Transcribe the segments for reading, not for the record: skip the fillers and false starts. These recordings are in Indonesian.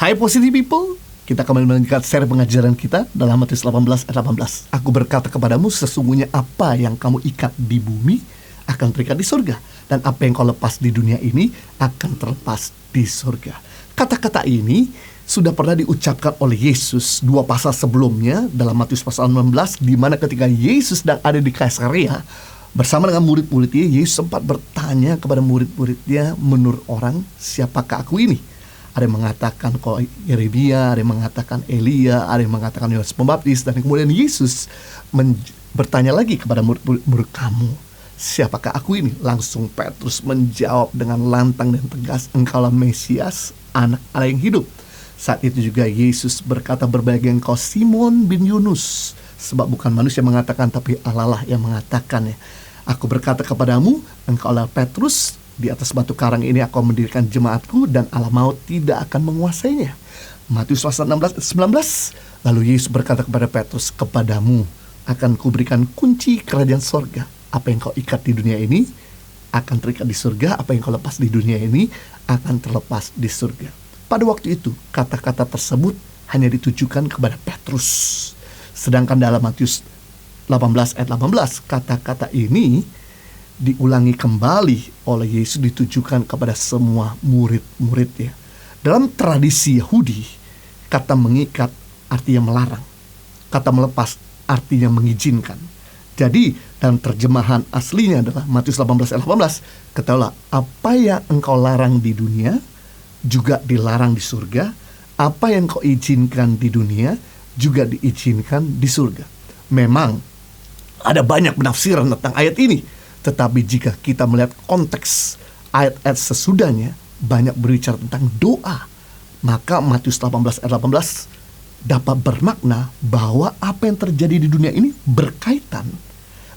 Hai Positive People, kita kembali melanjutkan seri pengajaran kita dalam Matius 18 ayat 18. Aku berkata kepadamu, sesungguhnya apa yang kamu ikat di bumi akan terikat di surga, dan apa yang kau lepas di dunia ini akan terlepas di surga. Kata-kata ini sudah pernah diucapkan oleh Yesus 2 pasal sebelumnya dalam Matius pasal 16, di mana ketika Yesus sedang ada di Kaisarea bersama dengan murid-muridnya, Yesus sempat bertanya kepada murid-muridnya, menurut orang siapakah aku ini? Ada yang mengatakan kau Yeremia, ada yang mengatakan Elia, ada yang mengatakan Yohanes Pembaptis. Dan kemudian Yesus bertanya lagi kepada murid kamu, siapakah aku ini? Langsung Petrus menjawab dengan lantang dan tegas, engkaulah Mesias, anak Allah yang hidup. Saat itu juga Yesus berkata, berbahagia engkau Simon bin Yunus, sebab bukan manusia yang mengatakan, tapi Allah lah yang mengatakannya. Aku berkata kepadamu, engkaulah Petrus, di atas batu karang ini aku mendirikan jemaatku, dan alam maut tidak akan menguasainya. Matius pasal 16 ayat 19. Lalu Yesus berkata kepada Petrus, kepadamu akan kuberikan kunci kerajaan sorga. Apa yang kau ikat di dunia ini akan terikat di surga, apa yang kau lepas di dunia ini akan terlepas di surga. Pada waktu itu kata-kata tersebut hanya ditujukan kepada Petrus. Sedangkan dalam Matius 18 ayat 18, kata-kata ini diulangi kembali oleh Yesus, ditujukan kepada semua murid-muridnya. Dalam tradisi Yahudi, kata mengikat artinya melarang, kata melepas artinya mengizinkan. Jadi dalam terjemahan aslinya adalah Matius 18 ayat 18, katakanlah apa yang engkau larang di dunia juga dilarang di surga, apa yang kau izinkan di dunia juga diizinkan di surga. Memang ada banyak penafsiran tentang ayat ini, tetapi jika kita melihat konteks ayat-ayat sesudahnya banyak berbicara tentang doa, maka Matius 18 ayat 18 dapat bermakna bahwa apa yang terjadi di dunia ini berkaitan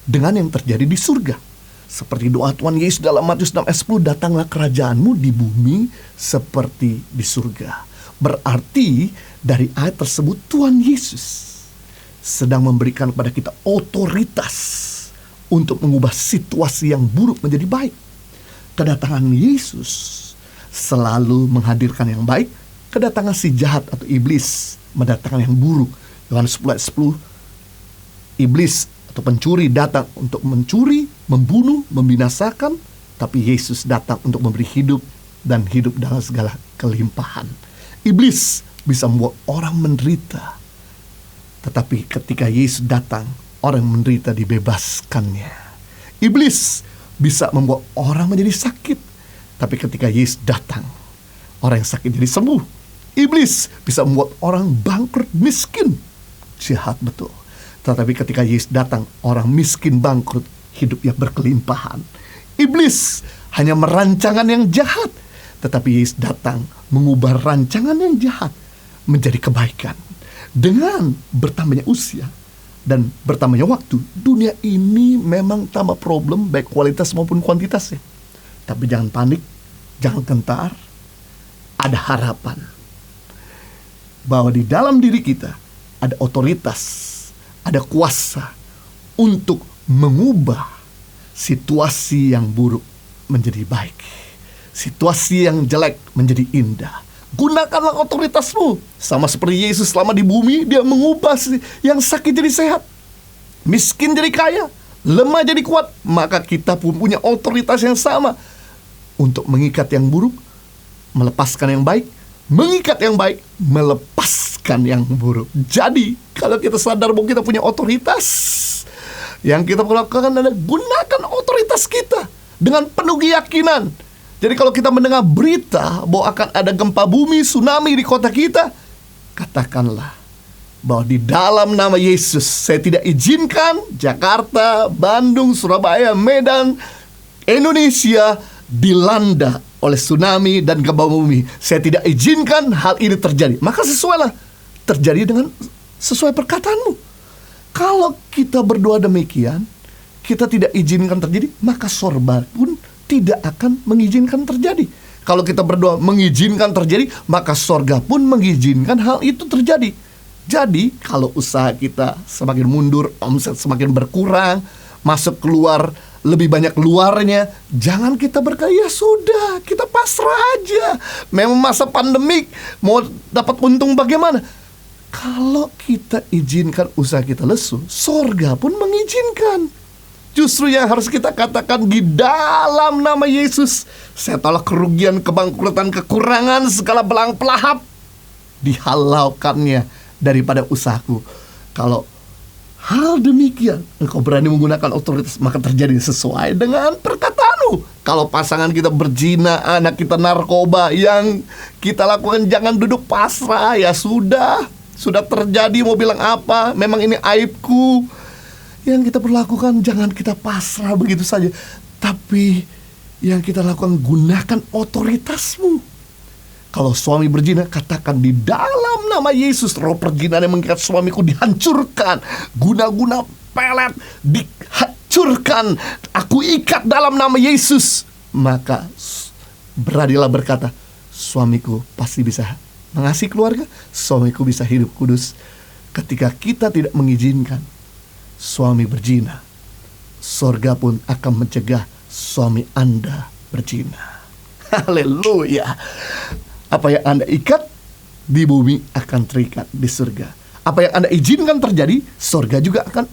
dengan yang terjadi di surga. Seperti doa Tuhan Yesus dalam Matius 6 ayat 10, datanglah kerajaanmu di bumi seperti di surga. Berarti dari ayat tersebut Tuhan Yesus sedang memberikan kepada kita otoritas untuk mengubah situasi yang buruk menjadi baik. Kedatangan Yesus selalu menghadirkan yang baik, kedatangan si jahat atau iblis mendatangkan yang buruk. Yohanes 10 ayat 10, iblis atau pencuri datang untuk mencuri, membunuh, membinasakan, tapi Yesus datang untuk memberi hidup dan hidup dalam segala kelimpahan. Iblis bisa membuat orang menderita, tetapi ketika Yesus datang, orang yang menderita dibebaskannya. Iblis bisa membuat orang menjadi sakit, tapi ketika Yesus datang, orang yang sakit jadi sembuh. Iblis bisa membuat orang bangkrut, miskin, jahat betul. Tetapi ketika Yesus datang, orang miskin bangkrut, hidupnya berkelimpahan. Iblis hanya merancangkan yang jahat, tetapi Yesus datang mengubah rancangan yang jahat menjadi kebaikan. Dengan bertambahnya usia dan bertambahnya waktu, dunia ini memang tambah problem baik kualitas maupun kuantitasnya. Tapi jangan panik, jangan gentar. Ada harapan bahwa di dalam diri kita ada otoritas, ada kuasa untuk mengubah situasi yang buruk menjadi baik, situasi yang jelek menjadi indah. Gunakanlah otoritasmu. Sama seperti Yesus selama di bumi, dia mengubah yang sakit jadi sehat, miskin jadi kaya, lemah jadi kuat. Maka kita pun punya otoritas yang sama untuk mengikat yang buruk, melepaskan yang baik, mengikat yang baik, melepaskan yang buruk. Jadi kalau kita sadar bahwa kita punya otoritas, yang kita perlu lakukan adalah gunakan otoritas kita dengan penuh keyakinan. Jadi kalau kita mendengar berita bahwa akan ada gempa bumi, tsunami di kota kita, katakanlah bahwa di dalam nama Yesus, saya tidak izinkan Jakarta, Bandung, Surabaya, Medan, Indonesia dilanda oleh tsunami dan gempa bumi. Saya tidak izinkan hal ini terjadi. Maka sesuailah terjadi dengan sesuai perkataanmu. Kalau kita berdoa demikian, kita tidak izinkan terjadi, maka sorban pun tidak akan mengizinkan terjadi. Kalau kita berdoa mengizinkan terjadi, maka sorga pun mengizinkan hal itu terjadi. Jadi kalau usaha kita semakin mundur, omset semakin berkurang, masuk keluar lebih banyak luarnya. Jangan kita berkata, ya sudah, kita pasrah aja. Memang masa pandemik, mau dapat untung bagaimana? Kalau kita izinkan usaha kita lesu, sorga pun mengizinkan. Justru yang harus kita katakan, di dalam nama Yesus, saya tolak kerugian, kebangkrutan, kekurangan, segala belang pelahap, dihalaukannya daripada usahaku. Kalau hal demikian, engkau berani menggunakan otoritas, maka terjadi sesuai dengan perkataanmu. Kalau pasangan kita berzina, anak kita narkoba, yang kita lakukan jangan duduk pasrah. Ya sudah terjadi, mau bilang apa, memang ini aibku. Yang kita perlakukan, jangan kita pasrah begitu saja, tapi yang kita lakukan, gunakan otoritasmu. Kalau suami berzina, katakan, di dalam nama Yesus, roh perzinahan yang mengikat suamiku dihancurkan. Guna-guna pelet dihancurkan. Aku ikat dalam nama Yesus. Maka beranilah berkata, suamiku pasti bisa mengasihi keluarga, suamiku bisa hidup kudus. Ketika kita tidak mengizinkan suami berzina, sorga pun akan mencegah suami Anda berzina. Haleluya. Apa yang Anda ikat di bumi akan terikat di surga. Apa yang Anda izinkan terjadi, sorga juga akan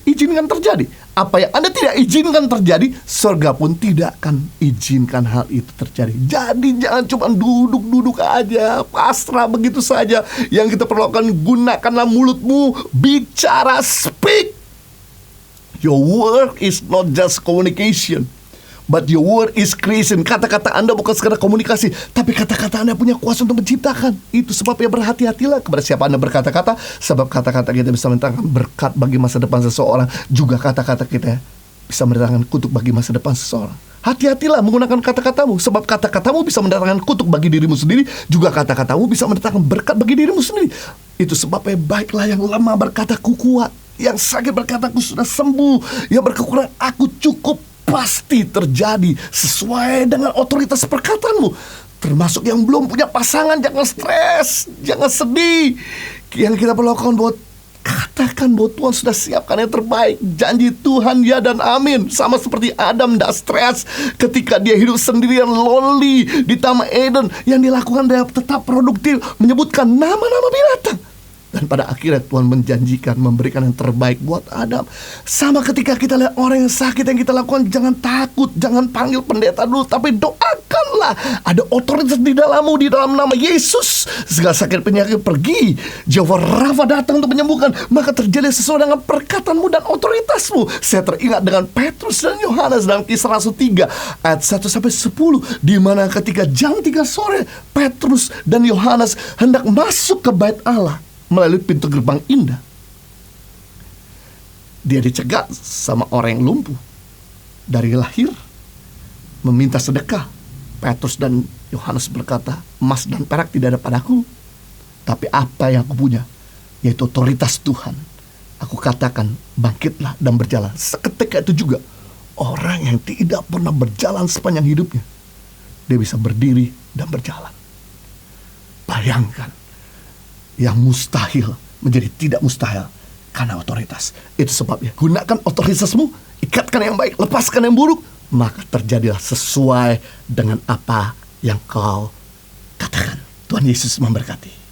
izinkan terjadi. Apa yang Anda tidak izinkan terjadi, sorga pun tidak akan izinkan hal itu terjadi. Jadi jangan cuma duduk-duduk aja, pasrah begitu saja. Yang kita perlukan, gunakanlah mulutmu, bicara, speak. Your word is not just communication, but your word is creation. Kata-kata Anda bukan sekedar komunikasi, tapi kata-kata Anda punya kuasa untuk menciptakan. Itu sebabnya berhati-hatilah kepada siapa Anda berkata-kata, sebab kata-kata kita bisa mendatangkan berkat bagi masa depan seseorang. Juga kata-kata kita bisa mendatangkan kutuk bagi masa depan seseorang. Hati-hatilah menggunakan kata-katamu, sebab kata-katamu bisa mendatangkan kutuk bagi dirimu sendiri. Juga kata-katamu bisa mendatangkan berkat bagi dirimu sendiri. Itu sebabnya baiklah yang lemah berkata, ku kuat. Yang sakit berkata, aku sudah sembuh. Yang berkekurangan, aku cukup. Pasti terjadi sesuai dengan otoritas perkataanmu. Termasuk yang belum punya pasangan, jangan stres, jangan sedih. Yang kita perlu lakukan, buat katakan bahwa Tuhan sudah siapkan yang terbaik. Janji Tuhan ya dan amin. Sama seperti Adam, tidak stres ketika dia hidup sendirian, lonely di Taman Eden. Yang dilakukan dia tetap produktif, menyebutkan nama-nama binatang. Dan pada akhirnya Tuhan menjanjikan memberikan yang terbaik buat Adam. Sama ketika kita lihat orang yang sakit, yang kita lakukan, jangan takut, jangan panggil pendeta dulu, tapi doakanlah. Ada otoritas di dalammu, di dalam nama Yesus. Segala sakit penyakit pergi. Jehovah Rafa datang untuk menyembuhkan. Maka terjadi sesuai dengan perkataanmu dan otoritasmu. Saya teringat dengan Petrus dan Yohanes dalam Kisah Rasul 3 ayat 1-10, di mana ketika jam 3 sore Petrus dan Yohanes hendak masuk ke bait Allah melalui pintu gerbang indah, dia dicegat sama orang yang lumpuh dari lahir, meminta sedekah. Petrus dan Yohanes berkata, emas dan perak tidak ada padaku, tapi apa yang aku punya, yaitu otoritas Tuhan. Aku katakan, bangkitlah dan berjalan. Seketika itu juga orang yang tidak pernah berjalan sepanjang hidupnya, dia bisa berdiri dan berjalan. Bayangkan, yang mustahil menjadi tidak mustahil karena otoritas. Itu sebabnya gunakan otoritasmu, ikatkan yang baik, lepaskan yang buruk, maka terjadilah sesuai dengan apa yang kau katakan. Tuhan Yesus memberkati.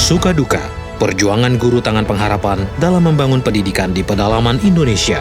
Suka duka, perjuangan guru tangan pengharapan dalam membangun pendidikan di pedalaman Indonesia.